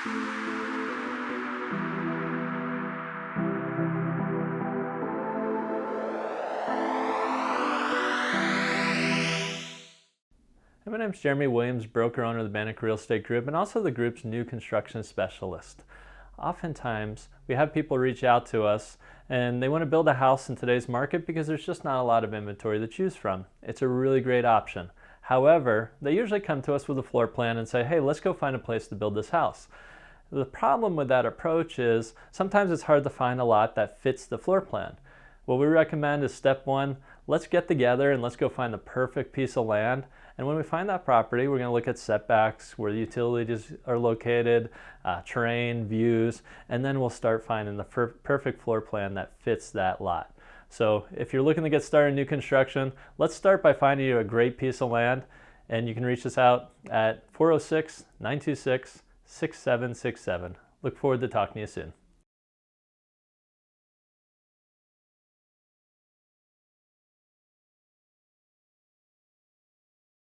My name is Jeremy Williams, broker owner of the Bannock Real Estate Group and also the group's new construction specialist. Oftentimes, we have people reach out to us and they want to build a house in today's market because there's just not a lot of inventory to choose from. It's a really great option. However, they usually come to us with a floor plan and say, hey, let's go find a place to build this house. The problem with that approach is sometimes it's hard to find a lot that fits the floor plan. What we recommend is step one, let's get together and let's go find the perfect piece of land. And when we find that property, we're going to look at setbacks, where the utilities are located, terrain, views, and then we'll start finding the perfect floor plan that fits that lot. So if you're looking to get started in new construction, let's start by finding you a great piece of land, and you can reach us out at 406-926-6767. Look forward to talking to you soon.